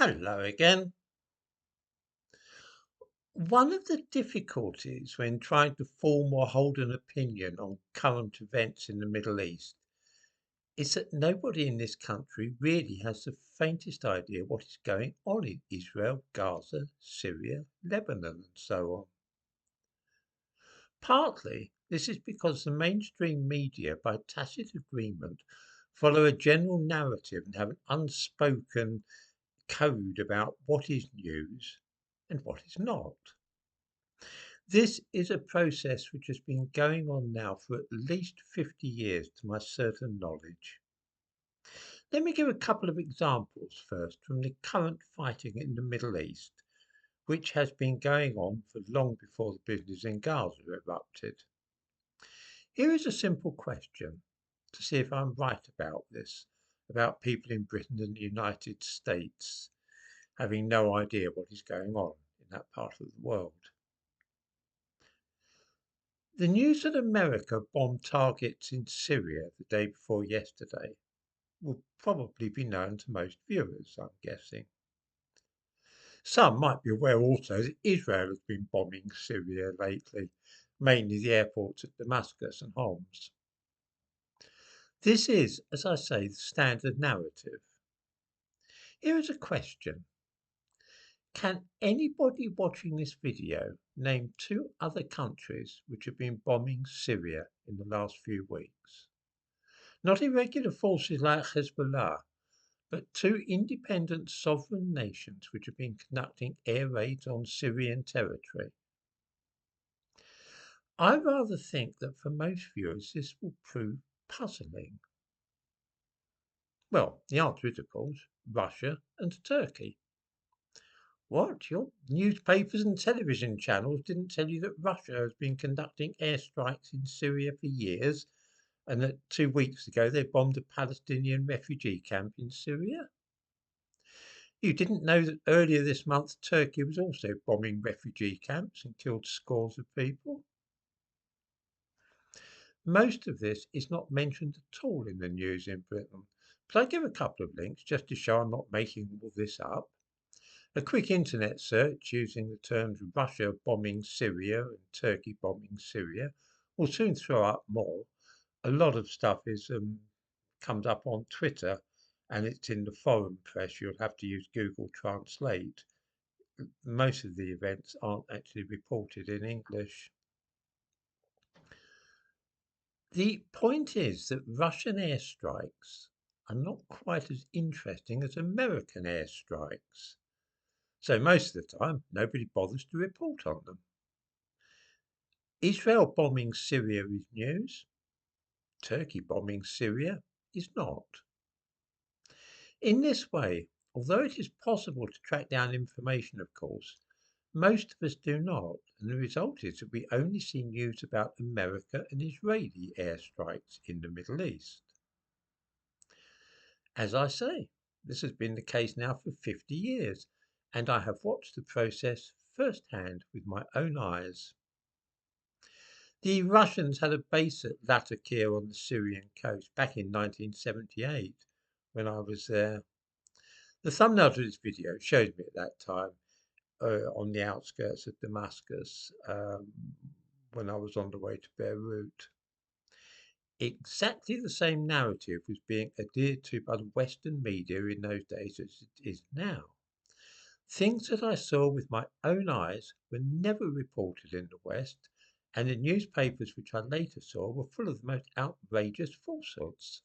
Hello again. One of the difficulties when trying to form or hold an opinion on current events in the Middle East is that nobody in this country really has the faintest idea what is going on in Israel, Gaza, Syria, Lebanon, and so on. Partly, this is because the mainstream media, by tacit agreement, follow a general narrative and have an unspoken code about what is news and what is not. This is a process which has been going on now for at least 50 years to my certain knowledge. Let me give a couple of examples first from the current fighting in the Middle East, which has been going on for long before the business in Gaza erupted. Here is a simple question to see if I'm right about this, about people in Britain and the United States having no idea what is going on in that part of the world. The news that America bombed targets in Syria the day before yesterday will probably be known to most viewers, I'm guessing. Some might be aware also that Israel has been bombing Syria lately, mainly the airports at Damascus and Homs. This is, as I say, the standard narrative. Here is a question. Can anybody watching this video name two other countries which have been bombing Syria in the last few weeks? Not irregular forces like Hezbollah, but two independent sovereign nations which have been conducting air raids on Syrian territory. I rather think that for most viewers this will prove puzzling. Well, the answer is, of course, Russia and Turkey. What? Your newspapers and television channels didn't tell you that Russia has been conducting airstrikes in Syria for years and that 2 weeks ago they bombed a Palestinian refugee camp in Syria? You didn't know that earlier this month Turkey was also bombing refugee camps and killed scores of people? Most of this is not mentioned at all in the news in Britain, but I give a couple of links just to show I'm not making all this up. A quick internet search using the terms Russia bombing Syria and Turkey bombing Syria will soon throw up more. A lot of stuff is comes up on Twitter and it's in the foreign press. You'll have to use Google Translate. Most of the events aren't actually reported in English. The point is that Russian airstrikes are not quite as interesting as American airstrikes. So most of the time, nobody bothers to report on them. Israel bombing Syria is news. Turkey bombing Syria is not. In this way, although it is possible to track down information, of course, most of us do not, and the result is that we only see news about America and Israeli airstrikes in the Middle East. As I say, this has been the case now for 50 years, and I have watched the process firsthand with my own eyes. The Russians had a base at Latakia on the Syrian coast back in 1978 when I was there. The thumbnail to this video shows me at that time on the outskirts of Damascus when I was on the way to Beirut. Exactly the same narrative was being adhered to by the Western media in those days as it is now. Things that I saw with my own eyes were never reported in the West, and the newspapers which I later saw were full of the most outrageous falsehoods.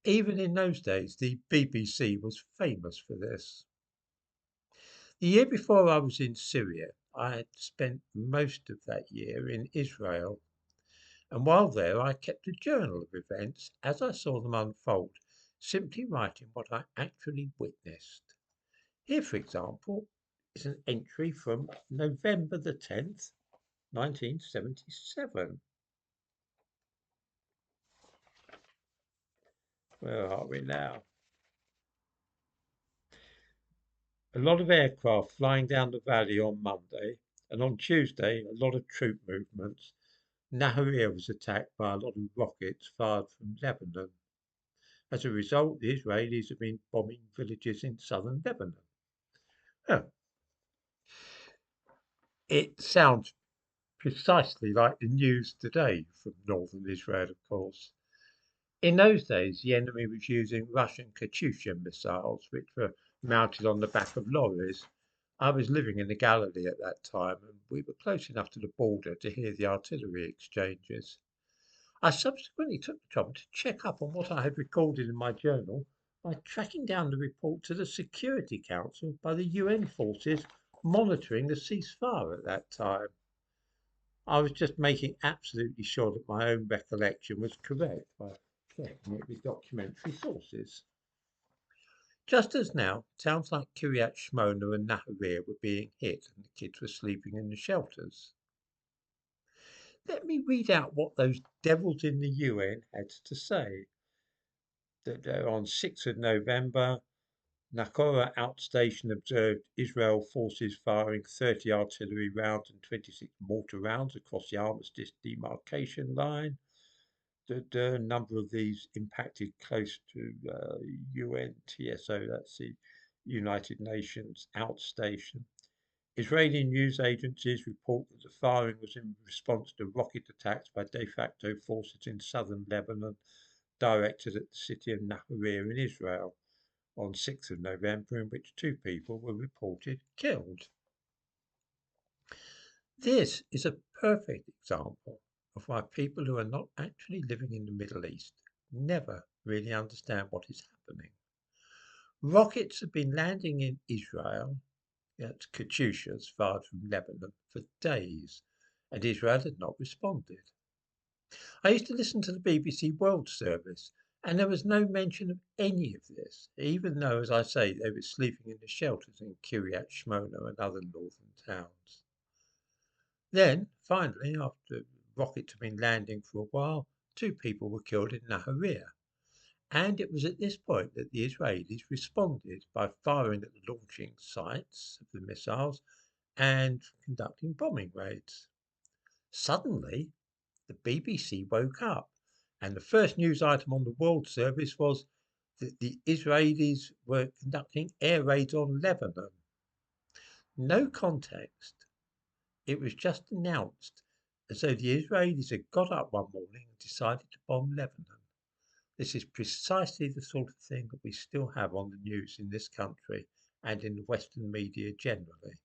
Even in those days, the BBC was famous for this. The year before I was in Syria, I had spent most of that year in Israel, and while there I kept a journal of events as I saw them unfold, simply writing what I actually witnessed. Here, for example, is an entry from November the 10th, 1977. Where are we now? A lot of aircraft flying down the valley on Monday, and on Tuesday, a lot of troop movements. Nahariya was attacked by a lot of rockets fired from Lebanon. As a result, the Israelis have been bombing villages in southern Lebanon. Oh, it sounds precisely like the news today from northern Israel, of course. In those days, the enemy was using Russian Katyusha missiles, which were mounted on the back of lorries. I was living in the Galilee at that time, and we were close enough to the border to hear the artillery exchanges. I subsequently took the trouble to check up on what I had recorded in my journal by tracking down the report to the Security Council by the UN forces monitoring the ceasefire at that time. I was just making absolutely sure that my own recollection was correct by checking it with documentary sources. Just as now, towns like Kiryat Shmona and Nahariya were being hit and the kids were sleeping in the shelters. Let me read out what those devils in the UN had to say. That on 6th of November, Nakora outstation observed Israel forces firing 30 artillery rounds and 26 mortar rounds across the armistice demarcation line. The number of these impacted close to UNTSO, that's the United Nations outstation. Israeli news agencies report that the firing was in response to rocket attacks by de facto forces in southern Lebanon directed at the city of Nahariya in Israel on 6th of November, in which 2 people were reported killed. This is a perfect example of why people who are not actually living in the Middle East never really understand what is happening. Rockets have been landing in Israel at Katyushas fired from Lebanon for days, and Israel had not responded. I used to listen to the BBC World Service, and there was no mention of any of this, even though, as I say, they were sleeping in the shelters in Kiryat Shmona and other northern towns. Then, finally, after rockets had been landing for a while, 2 people were killed in Nahariya. And it was at this point that the Israelis responded by firing at the launching sites of the missiles and conducting bombing raids. Suddenly, the BBC woke up, and the first news item on the World Service was that the Israelis were conducting air raids on Lebanon. No context. It was just announced as though the Israelis had got up one morning and decided to bomb Lebanon. This is precisely the sort of thing that we still have on the news in this country and in the Western media generally.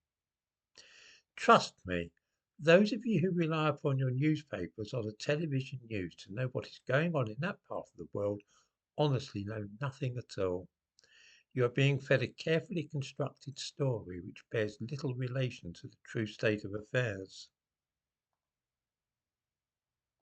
Trust me, those of you who rely upon your newspapers or the television news to know what is going on in that part of the world honestly know nothing at all. You are being fed a carefully constructed story which bears little relation to the true state of affairs.